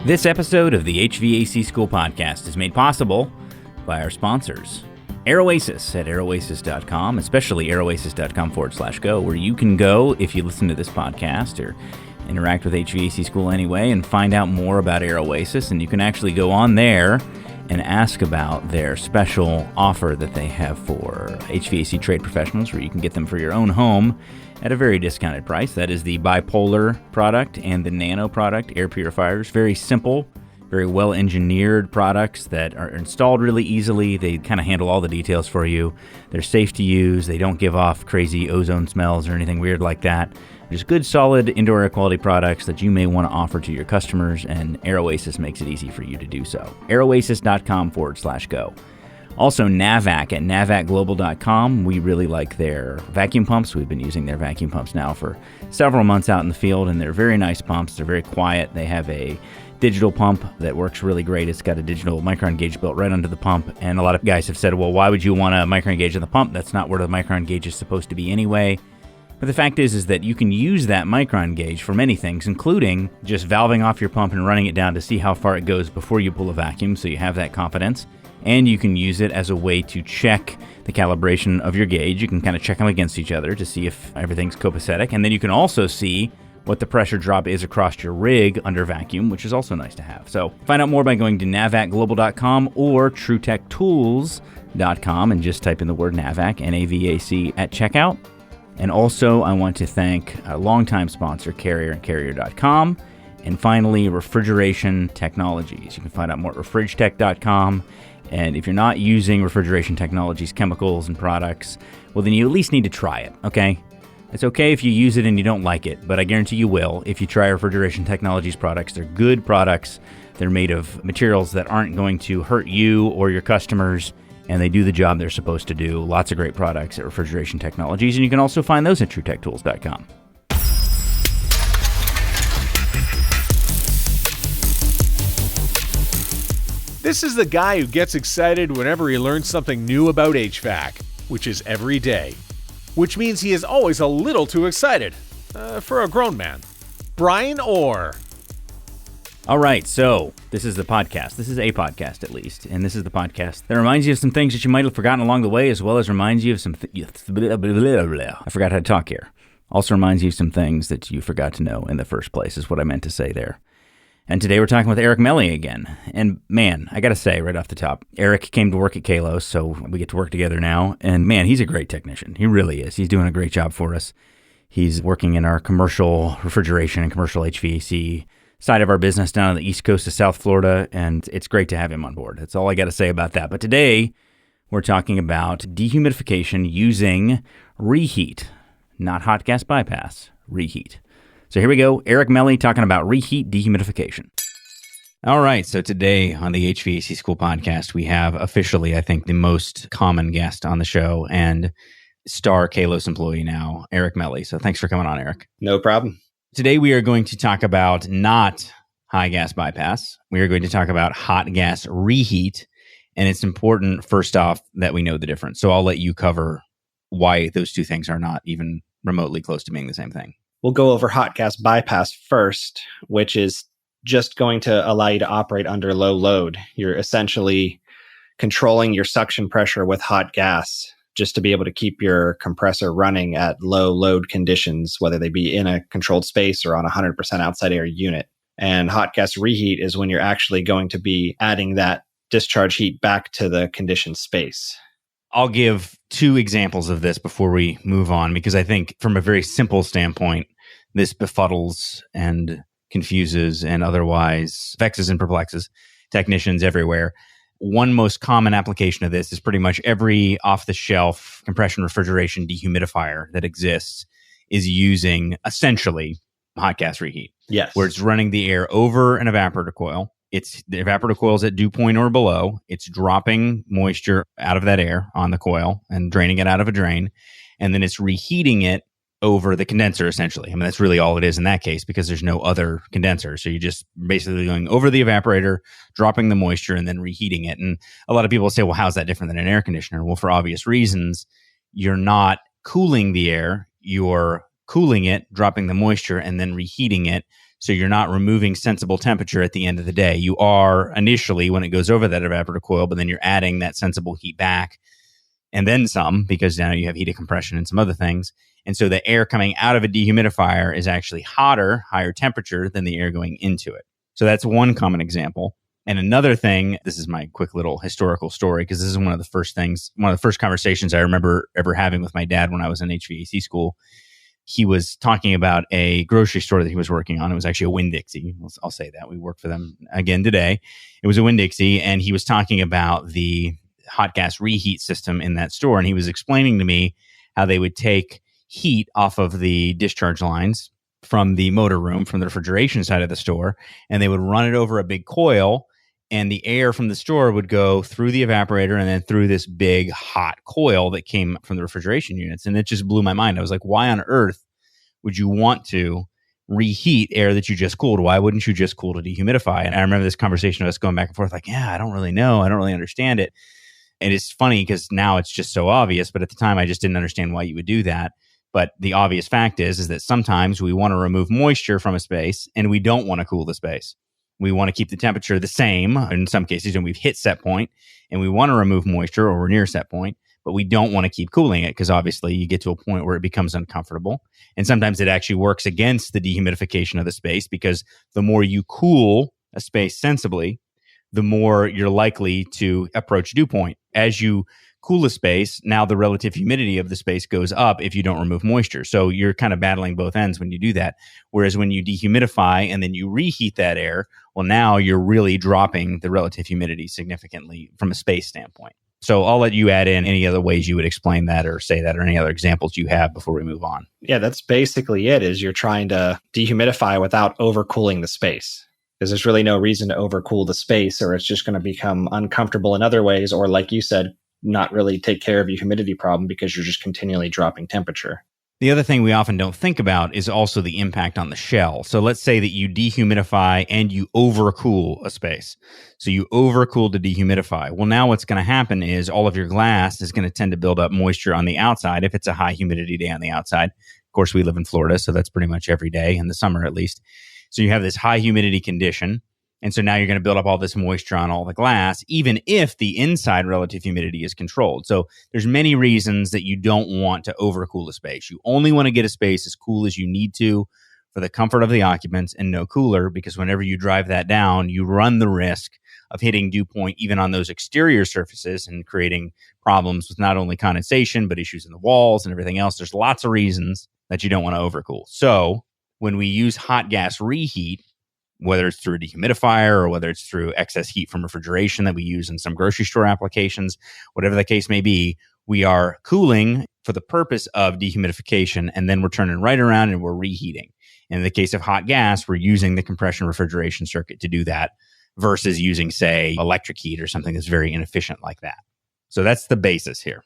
This episode of the HVAC School Podcast is made possible by our sponsors. Aeroasis at aeroasis.com, especially aeroasis.com/go, where you can go if you listen to this podcast or interact with HVAC School anyway and find out more about Aeroasis. And you can actually go on there and ask about their special offer that they have for HVAC trade professionals, where you can get them for your own home at a very discounted price. That is the bipolar product and the nano product, air purifiers. Very simple, very well-engineered products that are installed really easily. They kind of handle all the details for you. They're safe to use. They don't give off crazy ozone smells or anything weird like that. Just good, solid indoor air quality products that you may want to offer to your customers, and Aeroasis makes it easy for you to do so. Aeroasis.com/go. Also, Navac at navacglobal.com. We really like their vacuum pumps. We've been using their vacuum pumps now for several months out in the field, and they're very nice pumps. They're very quiet. They have a digital pump that works really great. It's got a digital micron gauge built right under the pump, and a lot of guys have said, well, why would you want a micron gauge on the pump? That's not where the micron gauge is supposed to be anyway. But the fact is that you can use that micron gauge for many things, including just valving off your pump and running it down to see how far it goes before you pull a vacuum, so you have that confidence. And you can use it as a way to check the calibration of your gauge. You can kind of check them against each other to see if everything's copacetic. And then you can also see what the pressure drop is across your rig under vacuum, which is also nice to have. So find out more by going to navacglobal.com or TrueTechTools.com and just type in the word NAVAC, N-A-V-A-C, at checkout. And also, I want to thank a longtime sponsor, Carrier and Carrier.com. And finally, Refrigeration Technologies. You can find out more at refrigtech.com. And if you're not using Refrigeration Technologies chemicals and products, well, then you at least need to try it, okay? It's okay if you use it and you don't like it, but I guarantee you will if you try Refrigeration Technologies products. They're good products. They're made of materials that aren't going to hurt you or your customers, and they do the job they're supposed to do. Lots of great products at Refrigeration Technologies, and you can also find those at TrueTechTools.com. This is the guy who gets excited whenever he learns something new about HVAC, which is every day. Which means he is always a little too excited, for a grown man. Brian Orr. All right, so this is the podcast. This is a podcast, at least, and this is the podcast that reminds you of some things that you might have forgotten along the way, as well as reminds you of some I forgot how to talk here. Also reminds you of some things that you forgot to know in the first place, is what I meant to say there. And today we're talking with Eric Mele again. And man, I got to say right off the top, Eric came to work at Kalos, so we get to work together now. And man, he's a great technician. He really is. He's doing a great job for us. He's working in our commercial refrigeration and commercial HVAC side of our business down on the east coast of South Florida, and it's great to have him on board. That's all I got to say about that. But today we're talking about dehumidification using reheat, not hot gas bypass, reheat. So here we go, Eric Mele talking about reheat dehumidification. All right, so today on the HVAC School Podcast, we have officially, I think, the most common guest on the show and star Kalos employee now, Eric Mele. So thanks for coming on, Eric. No problem. Today we are going to talk about not high gas bypass. We are going to talk about hot gas reheat, and it's important, first off, that we know the difference. So I'll let you cover why those two things are not even remotely close to being the same thing. We'll go over hot gas bypass first, which is just going to allow you to operate under low load. You're essentially controlling your suction pressure with hot gas just to be able to keep your compressor running at low load conditions, whether they be in a controlled space or on a 100% outside air unit. And hot gas reheat is when you're actually going to be adding that discharge heat back to the conditioned space. I'll give two examples of this before we move on, because I think from a very simple standpoint, this befuddles and confuses and otherwise vexes and perplexes technicians everywhere. One most common application of this is pretty much every off-the-shelf compression refrigeration dehumidifier that exists is using essentially hot gas reheat. Yes. Where it's running the air over an evaporator coil. The evaporator coil is at dew point or below. It's dropping moisture out of that air on the coil and draining it out of a drain. And then it's reheating it over the condenser, essentially. I mean, that's really all it is in that case, because there's no other condenser. So you're just basically going over the evaporator, dropping the moisture, and then reheating it. And a lot of people say, well, how's that different than an air conditioner? Well, for obvious reasons. You're not cooling the air. You're cooling it, dropping the moisture, and then reheating it. So you're not removing sensible temperature at the end of the day. You are initially when it goes over that evaporator coil, but then you're adding that sensible heat back and then some, because now you have heat of compression and some other things. And so the air coming out of a dehumidifier is actually hotter, higher temperature than the air going into it. So that's one common example. And another thing, this is my quick little historical story, because this is one of the first conversations I remember ever having with my dad when I was in HVAC school. He was talking about a grocery store that he was working on. It was actually a Winn-Dixie. I'll say that. We work for them again today. It was a Winn-Dixie, and he was talking about the hot gas reheat system in that store. And he was explaining to me how they would take heat off of the discharge lines from the motor room, from the refrigeration side of the store, and they would run it over a big coil, and the air from the store would go through the evaporator and then through this big hot coil that came from the refrigeration units. And it just blew my mind. I was like, why on earth would you want to reheat air that you just cooled? Why wouldn't you just cool to dehumidify? And I remember this conversation of us going back and forth like, yeah, I don't really know. I don't really understand it. And it's funny because now it's just so obvious. But at the time, I just didn't understand why you would do that. But the obvious fact is that sometimes we want to remove moisture from a space and we don't want to cool the space. We want to keep the temperature the same in some cases, and we've hit set point, and we want to remove moisture or we're near set point, but we don't want to keep cooling it because obviously you get to a point where it becomes uncomfortable. And sometimes it actually works against the dehumidification of the space, because the more you cool a space sensibly, the more you're likely to approach dew point. As you cool a space, now the relative humidity of the space goes up if you don't remove moisture. So you're kind of battling both ends when you do that. Whereas when you dehumidify and then you reheat that air, well, now you're really dropping the relative humidity significantly from a space standpoint. So I'll let you add in any other ways you would explain that or say that, or any other examples you have before we move on. Yeah, that's basically it, is you're trying to dehumidify without overcooling the space. Because there's really no reason to overcool the space, or it's just going to become uncomfortable in other ways, or like you said, not really take care of your humidity problem because you're just continually dropping temperature. The other thing we often don't think about is also the impact on the shell. So let's say that you dehumidify and you overcool a space. So you overcool to dehumidify. Well, now what's going to happen is all of your glass is going to tend to build up moisture on the outside if it's a high humidity day on the outside. Of course, we live in Florida, so that's pretty much every day in the summer at least. So you have this high humidity condition. And so now you're going to build up all this moisture on all the glass, even if the inside relative humidity is controlled. So there's many reasons that you don't want to overcool a space. You only want to get a space as cool as you need to for the comfort of the occupants, and no cooler, because whenever you drive that down, you run the risk of hitting dew point even on those exterior surfaces and creating problems with not only condensation, but issues in the walls and everything else. There's lots of reasons that you don't want to overcool. So when we use hot gas reheat, whether it's through a dehumidifier or whether it's through excess heat from refrigeration that we use in some grocery store applications, whatever the case may be, we are cooling for the purpose of dehumidification, and then we're turning right around and we're reheating. In the case of hot gas, we're using the compression refrigeration circuit to do that versus using, say, electric heat or something that's very inefficient like that. So that's the basis here.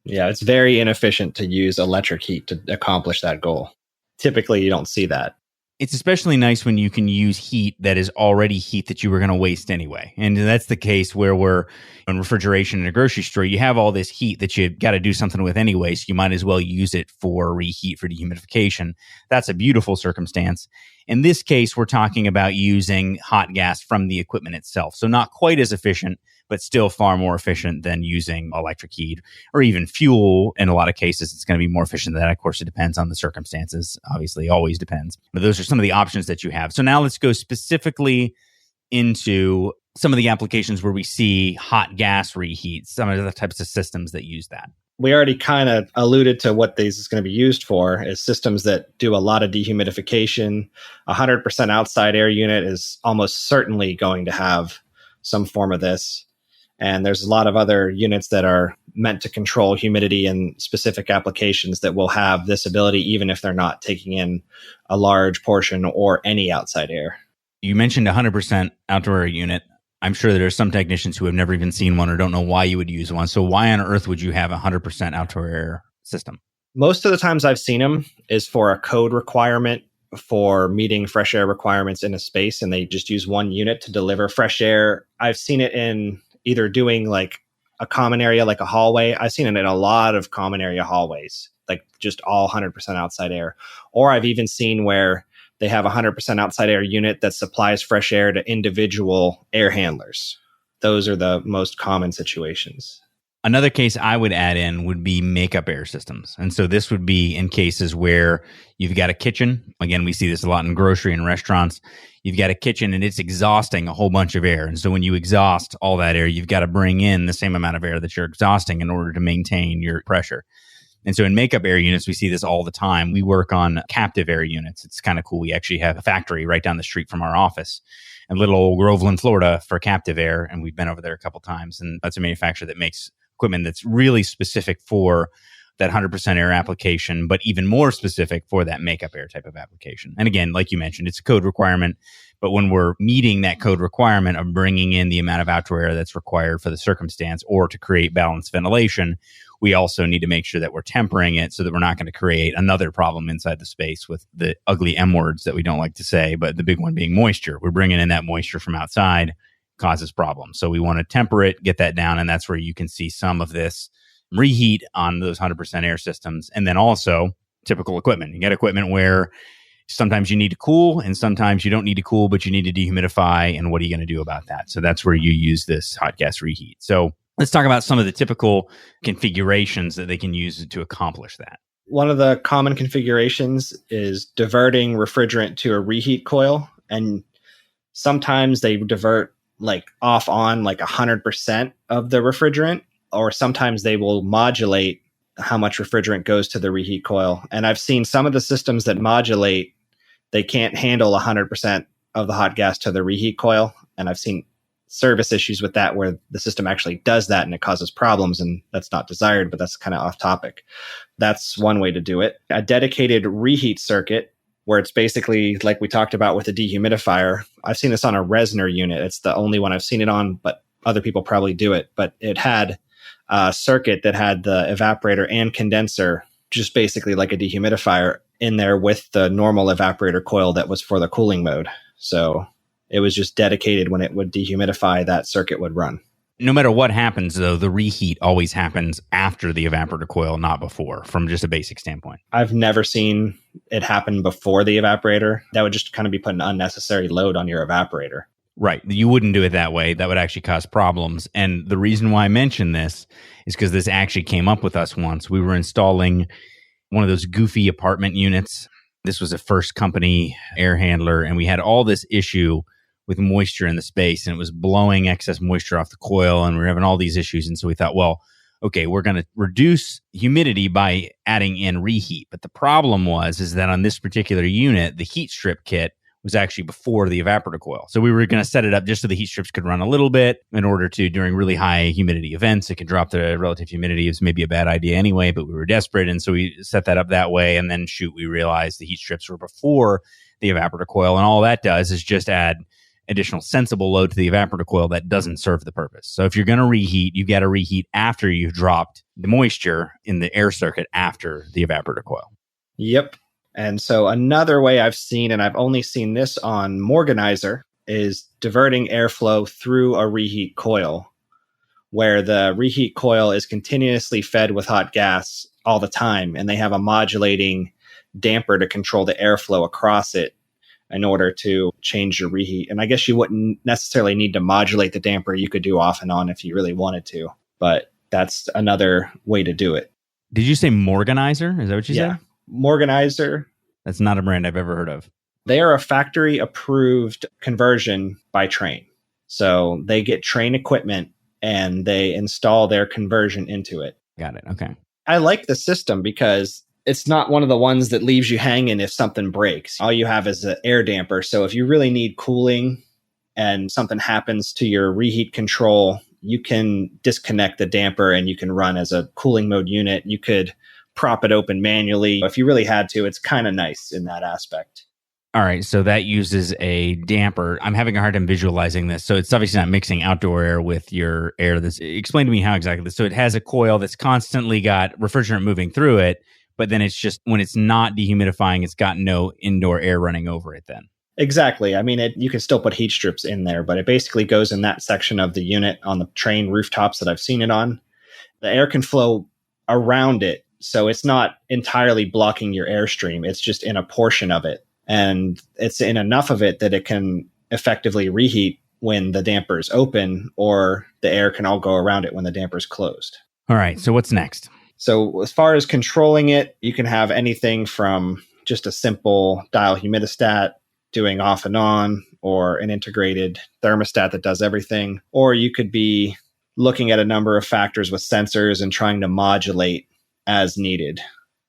Yeah, it's very inefficient to use electric heat to accomplish that goal. Typically, you don't see that. It's especially nice when you can use heat that is already heat that you were going to waste anyway. And that's the case where we're in refrigeration in a grocery store. You have all this heat that you got to do something with anyway, so you might as well use it for reheat, for dehumidification. That's a beautiful circumstance. In this case, we're talking about using hot gas from the equipment itself. So not quite as efficient, but still far more efficient than using electric heat or even fuel. In a lot of cases, it's going to be more efficient than that. Of course, it depends on the circumstances. Obviously, always depends. But those are some of the options that you have. So now let's go specifically into some of the applications where we see hot gas reheat, some of the types of systems that use that. We already kind of alluded to what these is going to be used for, is systems that do a lot of dehumidification. 100% outside air unit is almost certainly going to have some form of this. And there's a lot of other units that are meant to control humidity in specific applications that will have this ability, even if they're not taking in a large portion or any outside air. You mentioned 100% outdoor air unit. I'm sure that there are some technicians who have never even seen one or don't know why you would use one. So why on earth would you have a 100% outdoor air system? Most of the times I've seen them is for a code requirement for meeting fresh air requirements in a space, and they just use one unit to deliver fresh air. I've seen it in either doing like a common area, like a hallway. I've seen it in a lot of common area hallways, like just all 100% outside air. Or I've even seen where they have a 100% outside air unit that supplies fresh air to individual air handlers. Those are the most common situations. Another case I would add in would be makeup air systems. And so this would be in cases where you've got a kitchen. Again, we see this a lot in grocery and restaurants. You've got a kitchen and it's exhausting a whole bunch of air. And so when you exhaust all that air, you've got to bring in the same amount of air that you're exhausting in order to maintain your pressure. And so in makeup air units, we see this all the time. We work on captive air units. It's kind of cool. We actually have a factory right down the street from our office in little old Groveland, Florida for captive air. And we've been over there a couple times. And that's a manufacturer that makes equipment that's really specific for that 100% air application, but even more specific for that makeup air type of application. And again, like you mentioned, it's a code requirement. But when we're meeting that code requirement of bringing in the amount of outdoor air that's required for the circumstance or to create balanced ventilation, we also need to make sure that we're tempering it so that we're not going to create another problem inside the space with the ugly M words that we don't like to say, but the big one being moisture. We're bringing in that moisture from outside, causes problems. So we want to temper it, get that down, and that's where you can see some of this reheat on those 100% air systems. And then also typical equipment. You get equipment where sometimes you need to cool and sometimes you don't need to cool, but you need to dehumidify. And what are you going to do about that? So that's where you use this hot gas reheat. So let's talk about some of the typical configurations that they can use to accomplish that. One of the common configurations is diverting refrigerant to a reheat coil. And sometimes they divert like off on like 100% of the refrigerant, or sometimes they will modulate how much refrigerant goes to the reheat coil. And I've seen some of the systems that modulate, they can't handle 100% of the hot gas to the reheat coil. And I've seen service issues with that where the system actually does that and it causes problems, and that's not desired, but that's kind of off topic. That's one way to do it. A dedicated reheat circuit where it's basically like we talked about with the dehumidifier. I've seen this on a Resner unit. It's the only one I've seen it on, but other people probably do it. But it had a circuit that had the evaporator and condenser, just basically like a dehumidifier in there with the normal evaporator coil that was for the cooling mode. So it was just dedicated when it would dehumidify, that circuit would run. No matter what happens, though, the reheat always happens after the evaporator coil, not before, from just a basic standpoint. I've never seen it happen before the evaporator. That would just kind of be putting unnecessary load on your evaporator. Right. You wouldn't do it that way. That would actually cause problems. And the reason why I mention this is because this actually came up with us once. We were installing one of those goofy apartment units. This was a first company air handler, and we had all this issue with moisture in the space, and it was blowing excess moisture off the coil, and we were having all these issues. And so we thought, well, okay, we're going to reduce humidity by adding in reheat. But the problem is that on this particular unit, the heat strip kit was actually before the evaporator coil. So we were going to set it up just so the heat strips could run a little bit in order to, during really high humidity events, it could drop the relative humidity. It was maybe a bad idea anyway, but we were desperate. And so we set that up that way. And then we realized the heat strips were before the evaporator coil. And all that does is just add additional sensible load to the evaporator coil that doesn't serve the purpose. So if you're going to reheat, you've got to reheat after you've dropped the moisture in the air circuit after the evaporator coil. Yep. And so another way I've seen, and I've only seen this on Morganizer, is diverting airflow through a reheat coil, where the reheat coil is continuously fed with hot gas all the time, and they have a modulating damper to control the airflow across it in order to change your reheat. And I guess you wouldn't necessarily need to modulate the damper. You could do off and on if you really wanted to, but that's another way to do it. Did you say Morganizer? Is that what you said? Morganizer. That's not a brand I've ever heard of. They are a factory approved conversion by Trane. So they get Trane equipment and they install their conversion into it. Got it. Okay. I like the system because it's not one of the ones that leaves you hanging if something breaks. All you have is an air damper. So if you really need cooling and something happens to your reheat control, you can disconnect the damper and you can run as a cooling mode unit. You could prop it open manually. If you really had to, it's kind of nice in that aspect. All right. So that uses a damper. I'm having a hard time visualizing this. So it's obviously not mixing outdoor air with your air. Explain to me how exactly this. So it has a coil that's constantly got refrigerant moving through it, but then it's just when it's not dehumidifying, it's got no indoor air running over it then. Exactly. I mean, you can still put heat strips in there, but it basically goes in that section of the unit on the Trane rooftops that I've seen it on. The air can flow around it. So it's not entirely blocking your airstream. It's just in a portion of it. And it's in enough of it that it can effectively reheat when the damper is open, or the air can all go around it when the damper is closed. All right. So what's next? So as far as controlling it, you can have anything from just a simple dial humidistat doing off and on, or an integrated thermostat that does everything. Or you could be looking at a number of factors with sensors and trying to modulate as needed.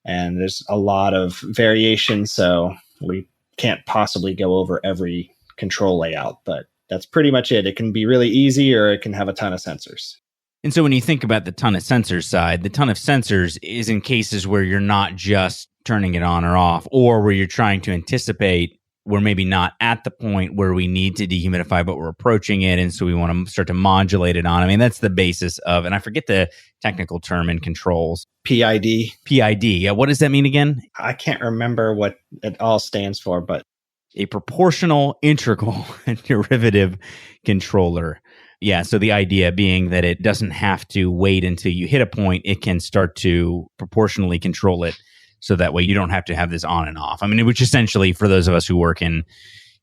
And there's a lot of variation, so we can't possibly go over every control layout, but that's pretty much it. It can be really easy, or it can have a ton of sensors. And so when you think about the ton of sensors side, the ton of sensors is in cases where you're not just turning it on or off, or where you're trying to anticipate we're maybe not at the point where we need to dehumidify, but we're approaching it. And so we want to start to modulate it on. I mean, that's the basis of, and I forget the technical term in controls. PID. PID. Yeah. What does that mean again? I can't remember what it all stands for, but a proportional, integral, and derivative controller. Yeah. So the idea being that it doesn't have to wait until you hit a point. It can start to proportionally control it. So that way you don't have to have this on and off. I mean, which essentially for those of us who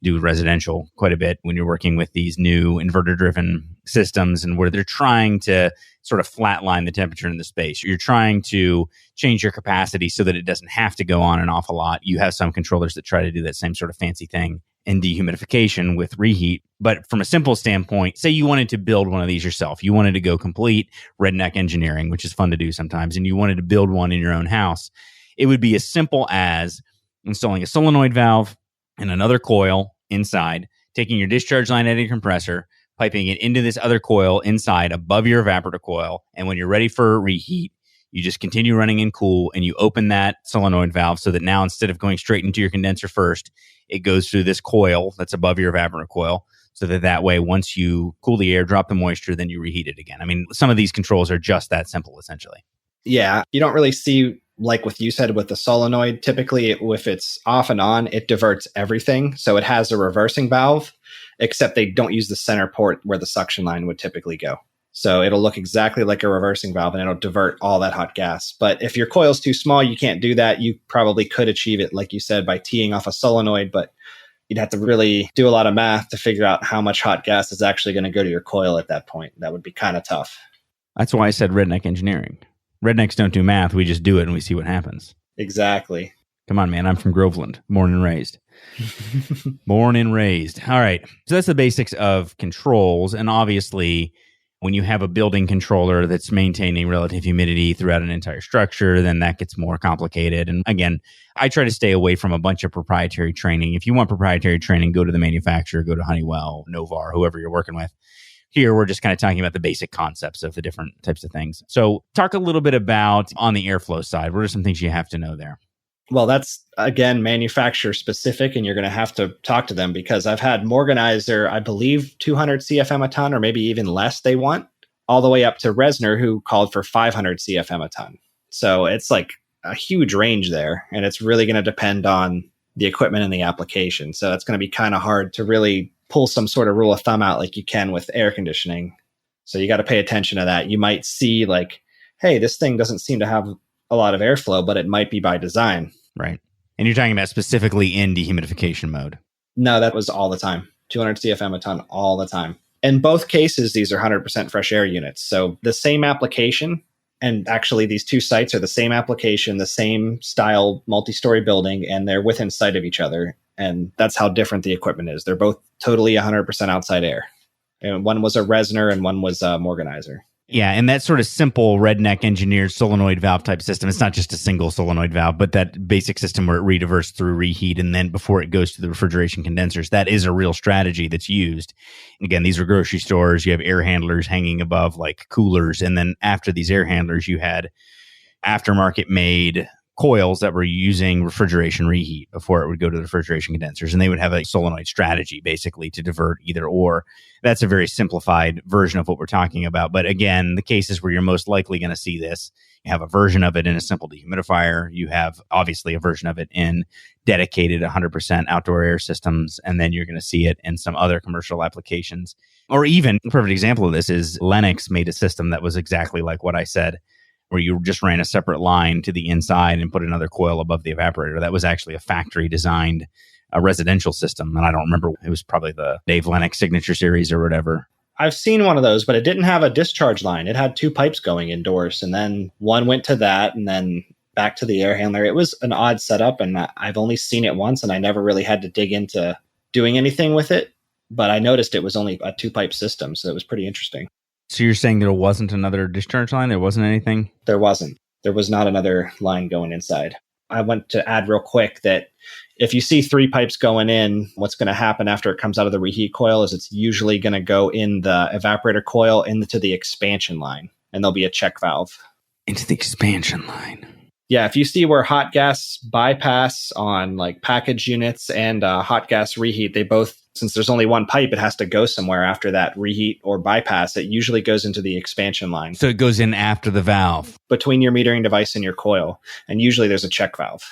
do residential quite a bit, when you're working with these new inverter-driven systems and where they're trying to sort of flatline the temperature in the space. You're trying to change your capacity so that it doesn't have to go on and off a lot. You have some controllers that try to do that same sort of fancy thing in dehumidification with reheat. But from a simple standpoint, say you wanted to build one of these yourself. You wanted to go complete redneck engineering, which is fun to do sometimes, and you wanted to build one in your own house. It would be as simple as installing a solenoid valve and another coil inside, taking your discharge line out of your compressor, piping it into this other coil inside above your evaporator coil. And when you're ready for reheat, you just continue running in cool and you open that solenoid valve so that now instead of going straight into your condenser first, it goes through this coil that's above your evaporator coil. So that way, once you cool the air, drop the moisture, then you reheat it again. I mean, some of these controls are just that simple, essentially. Yeah, you don't really see, like what you said with the solenoid, typically if it's off and on, it diverts everything. So it has a reversing valve, except they don't use the center port where the suction line would typically go. So it'll look exactly like a reversing valve and it'll divert all that hot gas. But if your coil's too small, you can't do that. You probably could achieve it, like you said, by teeing off a solenoid, but you'd have to really do a lot of math to figure out how much hot gas is actually going to go to your coil at that point. That would be kind of tough. That's why I said redneck engineering. Rednecks don't do math. We just do it and we see what happens. Exactly. Come on, man. I'm from Groveland. Born and raised. Born and raised. All right. So that's the basics of controls. And obviously, when you have a building controller that's maintaining relative humidity throughout an entire structure, then that gets more complicated. And again, I try to stay away from a bunch of proprietary training. If you want proprietary training, go to the manufacturer, go to Honeywell, Novar, whoever you're working with. Here, we're just kind of talking about the basic concepts of the different types of things. So talk a little bit about on the airflow side. What are some things you have to know there? Well, that's, again, manufacturer specific, and you're going to have to talk to them because I've had Morganizer, I believe 200 CFM a ton, or maybe even less they want, all the way up to Resner, who called for 500 CFM a ton. So it's like a huge range there, and it's really going to depend on the equipment and the application. So it's going to be kind of hard to really pull some sort of rule of thumb out like you can with air conditioning. So you got to pay attention to that. You might see like, hey, this thing doesn't seem to have a lot of airflow, but it might be by design. Right. And you're talking about specifically in dehumidification mode. No, that was all the time. 200 CFM a ton all the time. In both cases, these are 100% fresh air units. So the same application, and actually these two sites are the same application, the same style multi-story building, and they're within sight of each other. And that's how different the equipment is. They're both totally 100% outside air. And one was a Resner and one was a Morganizer. Yeah, and that sort of simple redneck engineered solenoid valve type system, it's not just a single solenoid valve, but that basic system where it rediverts through reheat and then before it goes to the refrigeration condensers, that is a real strategy that's used. Again, these are grocery stores. You have air handlers hanging above like coolers. And then after these air handlers, you had aftermarket made coils that were using refrigeration reheat before it would go to the refrigeration condensers. And they would have a solenoid strategy basically to divert either or. That's a very simplified version of what we're talking about. But again, the cases where you're most likely going to see this, you have a version of it in a simple dehumidifier. You have obviously a version of it in dedicated 100% outdoor air systems. And then you're going to see it in some other commercial applications. Or even a perfect example of this is Lennox made a system that was exactly like what I said, where you just ran a separate line to the inside and put another coil above the evaporator. That was actually a factory designed a residential system. And I don't remember, it was probably the Dave Lennox Signature Series or whatever. I've seen one of those, but it didn't have a discharge line. It had two pipes going indoors, and then one went to that and then back to the air handler. It was an odd setup, and I've only seen it once, and I never really had to dig into doing anything with it. But I noticed it was only a two-pipe system, so it was pretty interesting. So you're saying there wasn't another discharge line? There wasn't anything? There wasn't. There was not another line going inside. I want to add real quick that if you see three pipes going in, what's going to happen after it comes out of the reheat coil is it's usually going to go in the evaporator coil into the expansion line, and there'll be a check valve. Into the expansion line. Yeah, if you see where hot gas bypass on like package units and hot gas reheat, they both, since there's only one pipe, it has to go somewhere after that reheat or bypass. It usually goes into the expansion line. So it goes in after the valve. Between your metering device and your coil. And usually there's a check valve.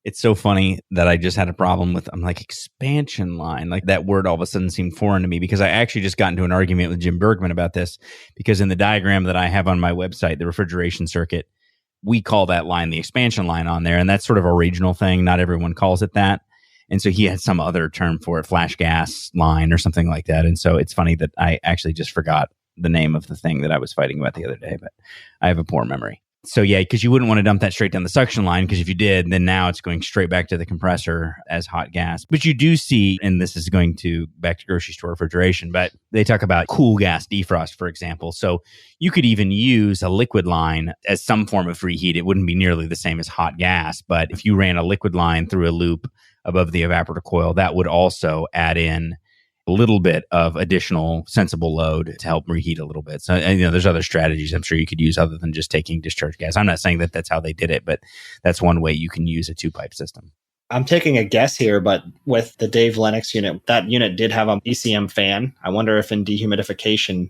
It's so funny that I just had a problem with, I'm like, expansion line. Like that word all of a sudden seemed foreign to me because I actually just got into an argument with Jim Bergman about this because in the diagram that I have on my website, the refrigeration circuit, we call that line the expansion line on there. And that's sort of a regional thing. Not everyone calls it that. And so he had some other term for it, flash gas line or something like that. And so it's funny that I actually just forgot the name of the thing that I was fighting about the other day, but I have a poor memory. So yeah, because you wouldn't want to dump that straight down the suction line, because if you did, then now it's going straight back to the compressor as hot gas. But you do see, and this is going to back to grocery store refrigeration, but they talk about cool gas defrost, for example. So you could even use a liquid line as some form of reheat. It wouldn't be nearly the same as hot gas, but if you ran a liquid line through a loop above the evaporator coil, that would also add in a little bit of additional sensible load to help reheat a little bit. So, there's other strategies I'm sure you could use other than just taking discharge gas. I'm not saying that that's how they did it, but that's one way you can use a two-pipe system. I'm taking a guess here, but with the Dave Lennox unit, that unit did have an ECM fan. I wonder if in dehumidification,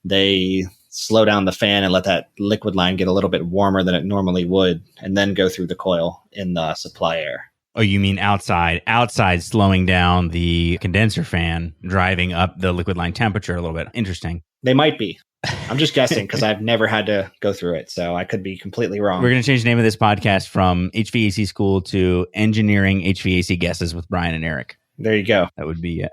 they slow down the fan and let that liquid line get a little bit warmer than it normally would, and then go through the coil in the supply air. Oh, you mean outside slowing down the condenser fan, driving up the liquid line temperature a little bit. Interesting. They might be. I'm just guessing because I've never had to go through it, so I could be completely wrong. We're going to change the name of this podcast from HVAC School to Engineering HVAC Guesses with Brian and Eric. There you go. That would be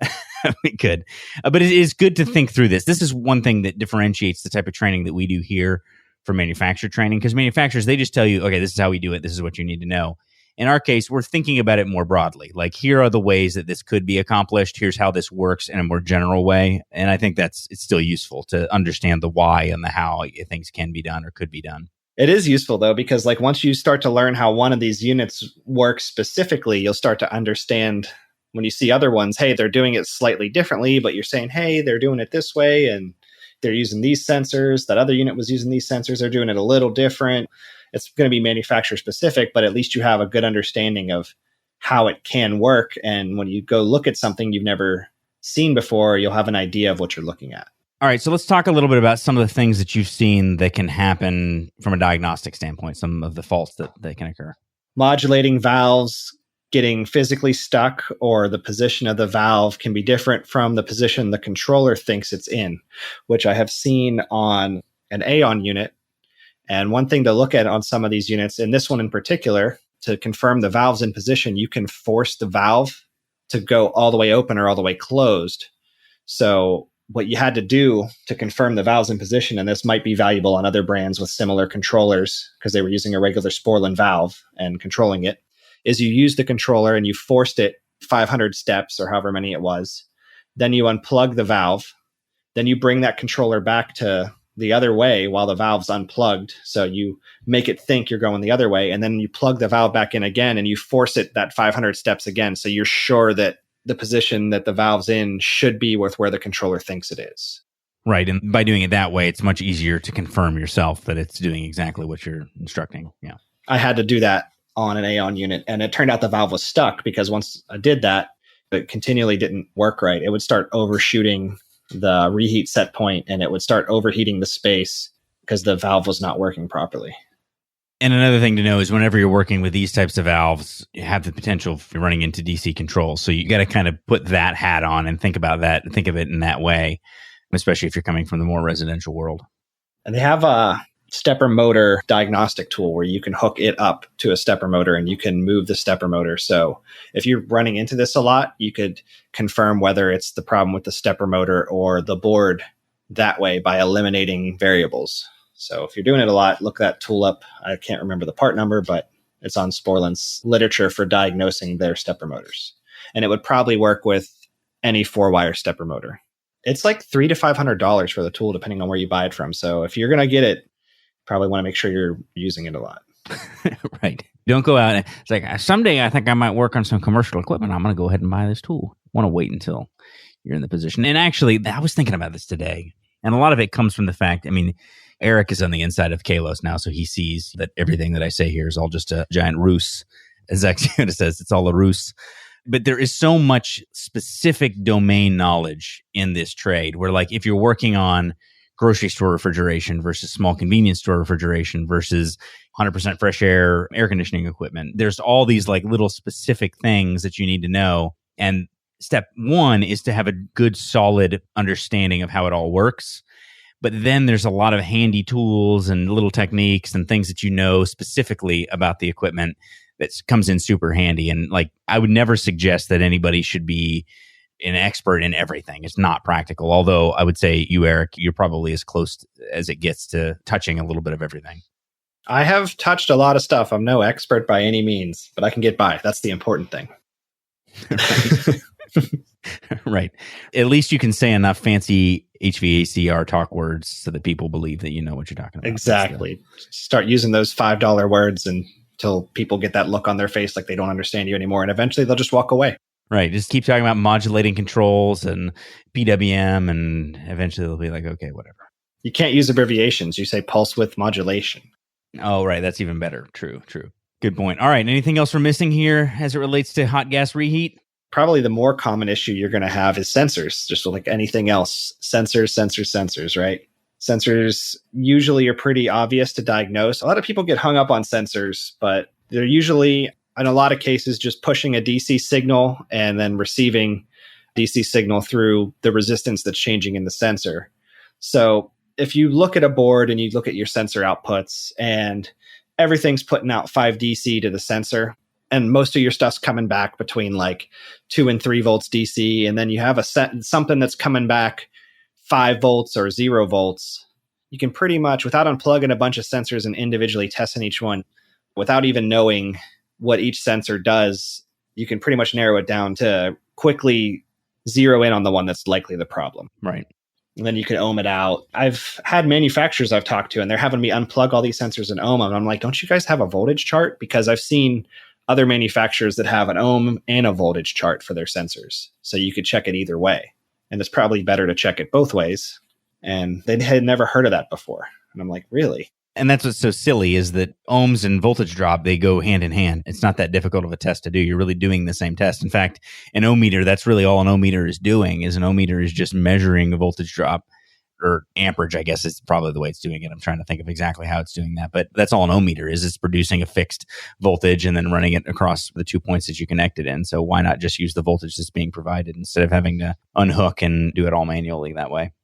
good. But it is good to think through this. This is one thing that differentiates the type of training that we do here from manufacturer training, because manufacturers, they just tell you, okay, this is how we do it. This is what you need to know. In our case, we're thinking about it more broadly. Like, here are the ways that this could be accomplished. Here's how this works in a more general way. And I think it's still useful to understand the why and the how things can be done or could be done. It is useful, though, because like once you start to learn how one of these units works specifically, you'll start to understand when you see other ones, hey, they're doing it slightly differently, but you're saying, hey, they're doing it this way and they're using these sensors. That other unit was using these sensors. They're doing it a little different. It's going to be manufacturer specific, but at least you have a good understanding of how it can work. And when you go look at something you've never seen before, you'll have an idea of what you're looking at. All right, so let's talk a little bit about some of the things that you've seen that can happen from a diagnostic standpoint, some of the faults that can occur. Modulating valves getting physically stuck, or the position of the valve can be different from the position the controller thinks it's in, which I have seen on an AON unit. And one thing to look at on some of these units, and this one in particular, to confirm the valve's in position, you can force the valve to go all the way open or all the way closed. So what you had to do to confirm the valve's in position, and this might be valuable on other brands with similar controllers because they were using a regular Sporlan valve and controlling it, is you use the controller and you forced it 500 steps or however many it was. Then you unplug the valve. Then you bring that controller back to the other way while the valve's unplugged. So you make it think you're going the other way, and then you plug the valve back in again and you force it that 500 steps again. So you're sure that the position that the valve's in should be with where the controller thinks it is. Right. And by doing it that way, it's much easier to confirm yourself that it's doing exactly what you're instructing. Yeah. I had to do that on an AON unit, and it turned out the valve was stuck because once I did that, it continually didn't work right. It would start overshooting the reheat set point, and it would start overheating the space because the valve was not working properly. And another thing to know is whenever you're working with these types of valves, you have the potential for running into DC control. So you got to kind of put that hat on and think about that, think of it in that way, especially if you're coming from the more residential world. And they have stepper motor diagnostic tool where you can hook it up to a stepper motor and you can move the stepper motor. So if you're running into this a lot, you could confirm whether it's the problem with the stepper motor or the board that way by eliminating variables. So if you're doing it a lot, look that tool up. I can't remember the part number, but it's on Sporland's literature for diagnosing their stepper motors. And it would probably work with any 4-wire stepper motor. It's like $300 to $500 for the tool, depending on where you buy it from. So if you're going to get it, probably want to make sure you're using it a lot. Right. Don't go out and it's like, someday I think I might work on some commercial equipment. I'm going to go ahead and buy this tool. Want to wait until you're in the position. And actually, I was thinking about this today. And a lot of it comes from the fact, I mean, Eric is on the inside of Kalos now, so he sees that everything that I say here is all just a giant ruse. As Zaxiota says, it's all a ruse. But there is so much specific domain knowledge in this trade where, like, if you're working on grocery store refrigeration versus small convenience store refrigeration versus 100% fresh air conditioning equipment, there's all these like little specific things that you need to know. And step one is to have a good, solid understanding of how it all works. But then there's a lot of handy tools and little techniques and things that you know specifically about the equipment that comes in super handy. And like, I would never suggest that anybody should be an expert in everything. It's not practical. Although I would say you, Eric, you're probably as close as it gets to touching a little bit of everything. I have touched a lot of stuff. I'm no expert by any means, but I can get by. That's the important thing. Right. At least you can say enough fancy HVACR talk words so that people believe that you know what you're talking about. Exactly. Start using those $5 words until people get that look on their face like they don't understand you anymore. And eventually they'll just walk away. Right. Just keep talking about modulating controls and PWM, and eventually they'll be like, okay, whatever. You can't use abbreviations. You say pulse width modulation. Oh, right. That's even better. True. Good point. All right. Anything else we're missing here as it relates to hot gas reheat? Probably the more common issue you're going to have is sensors, just like anything else. Sensors, right? Sensors usually are pretty obvious to diagnose. A lot of people get hung up on sensors, but they're usually, in a lot of cases, just pushing a DC signal and then receiving DC signal through the resistance that's changing in the sensor. So if you look at a board and you look at your sensor outputs and everything's putting out 5 DC to the sensor, and most of your stuff's coming back between like 2 and 3 volts DC, and then you have something that's coming back 5 volts or 0 volts, you can pretty much, without unplugging a bunch of sensors and individually testing each one, without even knowing what each sensor does, you can pretty much narrow it down to quickly zero in on the one that's likely the problem. Right. And then you can ohm it out. I've had manufacturers I've talked to, and they're having me unplug all these sensors and ohm them. And I'm like, don't you guys have a voltage chart? Because I've seen other manufacturers that have an ohm and a voltage chart for their sensors. So you could check it either way. And it's probably better to check it both ways. And they had never heard of that before. And I'm like, really? And that's what's so silly is that ohms and voltage drop, they go hand in hand. It's not that difficult of a test to do. You're really doing the same test. In fact, an ohm meter, that's really all an ohm meter is doing, is an ohm meter is just measuring a voltage drop, or amperage, I guess is probably the way it's doing it. I'm trying to think of exactly how it's doing that. But that's all an ohm meter is. It's producing a fixed voltage and then running it across the 2 points that you connect it in. So why not just use the voltage that's being provided instead of having to unhook and do it all manually that way?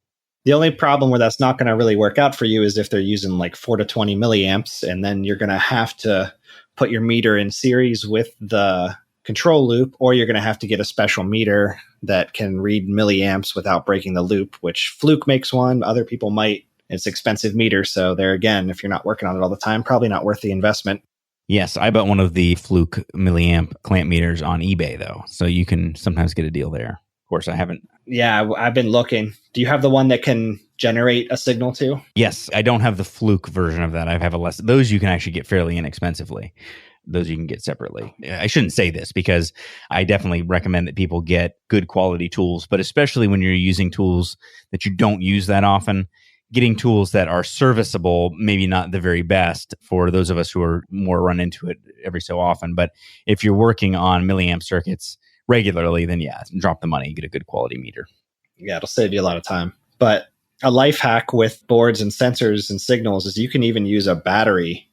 The only problem where that's not going to really work out for you is if they're using like 4 to 20 milliamps, and then you're going to have to put your meter in series with the control loop, or you're going to have to get a special meter that can read milliamps without breaking the loop, which Fluke makes one. Other people might. It's expensive meter. So there again, if you're not working on it all the time, probably not worth the investment. Yes, I bought one of the Fluke milliamp clamp meters on eBay, though. So you can sometimes get a deal there. Of course, I haven't. Yeah, I've been looking. Do you have the one that can generate a signal too? Yes, I don't have the Fluke version of that. I have a less. Those you can actually get fairly inexpensively. Those you can get separately. I shouldn't say this because I definitely recommend that people get good quality tools, but especially when you're using tools that you don't use that often, getting tools that are serviceable, maybe not the very best for those of us who are more run into it every so often. But if you're working on milliamp circuits regularly, then yeah, drop the money, get a good quality meter. Yeah, it'll save you a lot of time. But a life hack with boards and sensors and signals is you can even use a battery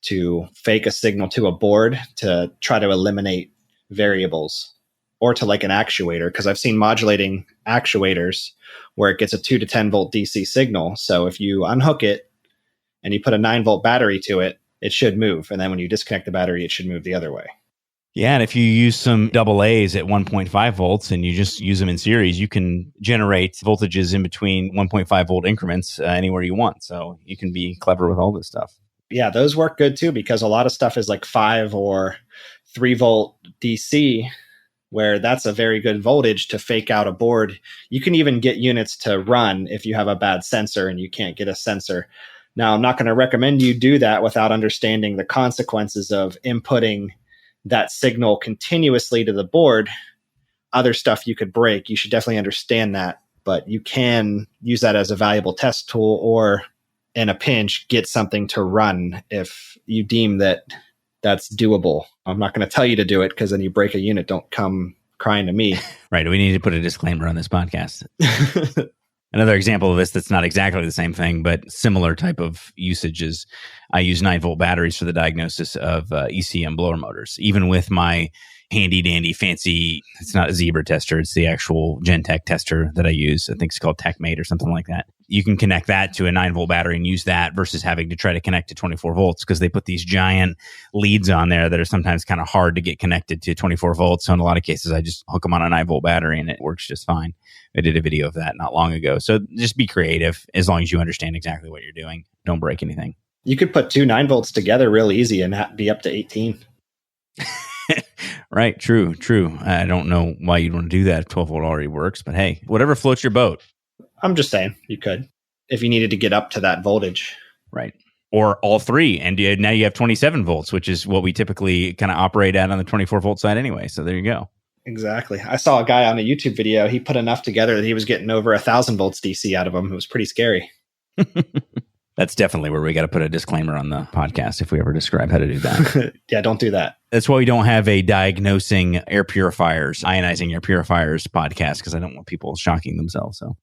to fake a signal to a board to try to eliminate variables, or to like an actuator, because I've seen modulating actuators where it gets a 2 to 10 volt DC signal. So if you unhook it and you put a 9-volt battery to it, it should move. And then when you disconnect the battery, it should move the other way. Yeah, and if you use some AA's at 1.5 volts and you just use them in series, you can generate voltages in between 1.5 volt increments anywhere you want. So you can be clever with all this stuff. Yeah, those work good too, because a lot of stuff is like 5 or 3 volt DC, where that's a very good voltage to fake out a board. You can even get units to run if you have a bad sensor and you can't get a sensor. Now, I'm not going to recommend you do that without understanding the consequences of inputting that signal continuously to the board. Other stuff you could break. You should definitely understand that, but you can use that as a valuable test tool, or in a pinch, get something to run if you deem that that's doable. I'm not going to tell you to do it, because then you break a unit. Don't come crying to me. Right. We need to put a disclaimer on this podcast. Another example of this that's not exactly the same thing, but similar type of usage is I use 9-volt batteries for the diagnosis of ECM blower motors. Even with my handy dandy fancy, it's not a Zebra tester, it's the actual Gentech tester that I use. I think it's called TechMate or something like that. You can connect that to a 9-volt battery and use that versus having to try to connect to 24 volts, because they put these giant leads on there that are sometimes kind of hard to get connected to 24 volts. So in a lot of cases, I just hook them on a 9-volt battery and it works just fine. I did a video of that not long ago. So just be creative as long as you understand exactly what you're doing. Don't break anything. You could put 2 9-volts together real easy and be up to 18. Right. True. I don't know why you'd want to do that if 12 volt already works, but hey, whatever floats your boat. I'm just saying you could, if you needed to get up to that voltage. Right. Or all 3. And now you have 27 volts, which is what we typically kind of operate at on the 24 volt side anyway. So there you go. Exactly. I saw a guy on a YouTube video. He put enough together that he was getting over 1,000 volts DC out of them. It was pretty scary. That's definitely where we got to put a disclaimer on the podcast if we ever describe how to do that. Yeah, don't do that. That's why we don't have a diagnosing air purifiers, ionizing air purifiers podcast, because I don't want people shocking themselves. So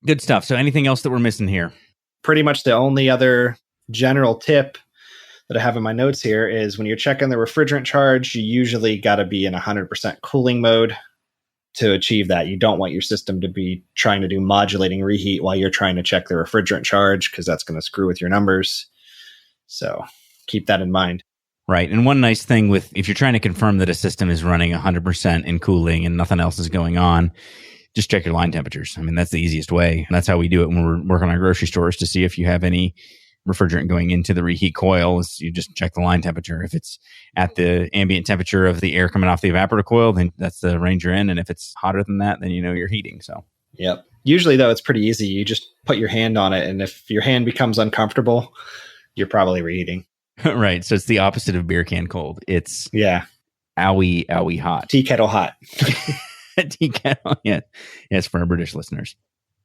good stuff. So anything else that we're missing here? Pretty much the only other general tip that I have in my notes here is when you're checking the refrigerant charge, you usually got to be in 100% cooling mode to achieve that. You don't want your system to be trying to do modulating reheat while you're trying to check the refrigerant charge, because that's going to screw with your numbers. So keep that in mind. Right. And one nice thing with, if you're trying to confirm that a system is running 100% in cooling and nothing else is going on, just check your line temperatures. I mean, that's the easiest way. That's how we do it when we're working on grocery stores, to see if you have any refrigerant going into the reheat coil. Is you just check the line temperature. If it's at the ambient temperature of the air coming off the evaporator coil, then that's the range you're in. And if it's hotter than that, then you know you're heating. So, yep. Usually, though, it's pretty easy. You just put your hand on it, and if your hand becomes uncomfortable, you're probably reheating. Right. So it's the opposite of beer can cold. It's owie hot. Tea kettle hot. Tea kettle. Yeah. Yes, for our British listeners.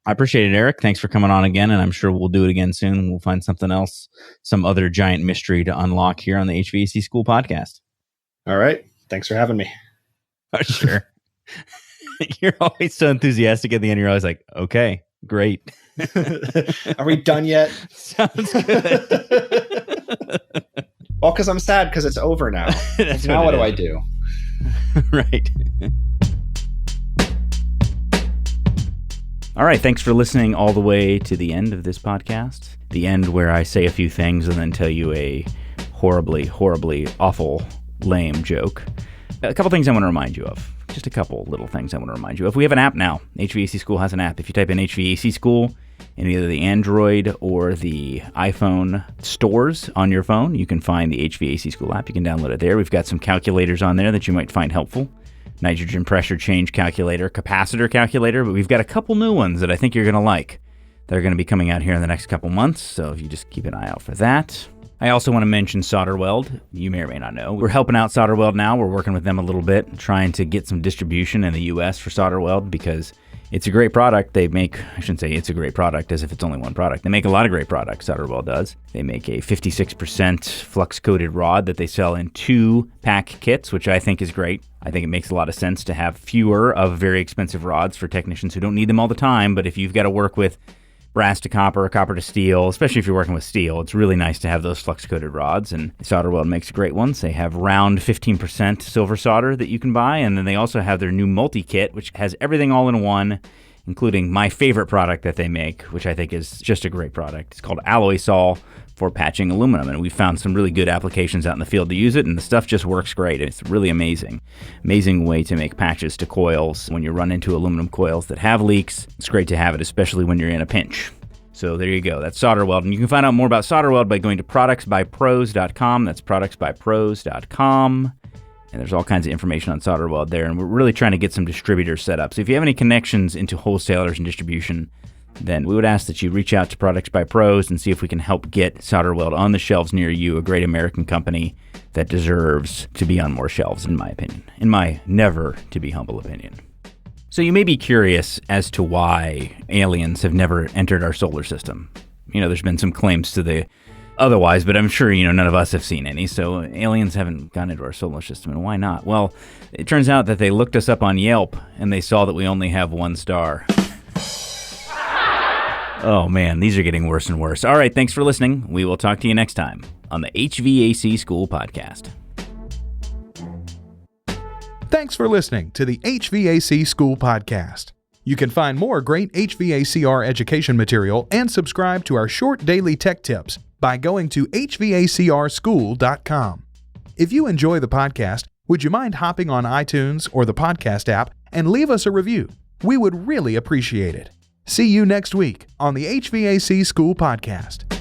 I appreciate it, Eric. Thanks for coming on again, and I'm sure we'll do it again soon. We'll find something else, some other giant mystery to unlock here on the HVAC School podcast. All right. Thanks for having me. Oh, sure. You're always so enthusiastic at the end. You're always like, okay, great. Are we done yet? Sounds good. Well, because I'm sad because it's over now. Now what do I do? Right. All right, thanks for listening all the way to the end of this podcast. The end where I say a few things and then tell you a horribly, horribly awful, lame joke. A couple things I want to remind you of. Just a couple little things I want to remind you of. We have an app now. HVAC School has an app. If you type in HVAC School in either the Android or the iPhone stores on your phone, you can find the HVAC School app. You can download it there. We've got some calculators on there that you might find helpful. Nitrogen pressure change calculator, capacitor calculator, but we've got a couple new ones that I think you're going to like. They're going to be coming out here in the next couple months, so if you just keep an eye out for that. I also want to mention Solder Weld. You may or may not know. We're helping out Solder Weld now. We're working with them a little bit, trying to get some distribution in the U.S. for Solder Weld, because it's a great product. They make, I shouldn't say it's a great product as if it's only one product. They make a lot of great products, Solder Weld does. They make a 56% flux-coated rod that they sell in 2-pack kits, which I think is great. I think it makes a lot of sense to have fewer of very expensive rods for technicians who don't need them all the time, but if you've got to work with brass to copper, copper to steel, especially if you're working with steel, it's really nice to have those flux-coated rods, and Solder Weld makes great ones. They have round 15% silver solder that you can buy, and then they also have their new multi-kit, which has everything all in one, including my favorite product that they make, which I think is just a great product. It's called Alloy Sol for patching aluminum, and we found some really good applications out in the field to use it, and the stuff just works great. It's really amazing. Amazing way to make patches to coils when you run into aluminum coils that have leaks. It's great to have it, especially when you're in a pinch. So there you go. That's Solder Weld. And you can find out more about Solder Weld by going to productsbypros.com. That's productsbypros.com. And there's all kinds of information on Solder Weld there. And we're really trying to get some distributors set up. So if you have any connections into wholesalers and distribution, then we would ask that you reach out to Products by Pros and see if we can help get Solder Weld on the shelves near you, a great American company that deserves to be on more shelves, in my opinion. In my never-to-be-humble opinion. So you may be curious as to why aliens have never entered our solar system. There's been some claims to the otherwise, but I'm sure, none of us have seen any. So aliens haven't gone into our solar system, and why not? Well, it turns out that they looked us up on Yelp, and they saw that we only have 1 star. Oh man, these are getting worse and worse. All right, thanks for listening. We will talk to you next time on the HVAC School Podcast. Thanks for listening to the HVAC School Podcast. You can find more great HVACR education material and subscribe to our short daily tech tips by going to hvacrschool.com. If you enjoy the podcast, would you mind hopping on iTunes or the podcast app and leave us a review? We would really appreciate it. See you next week on the HVAC School Podcast.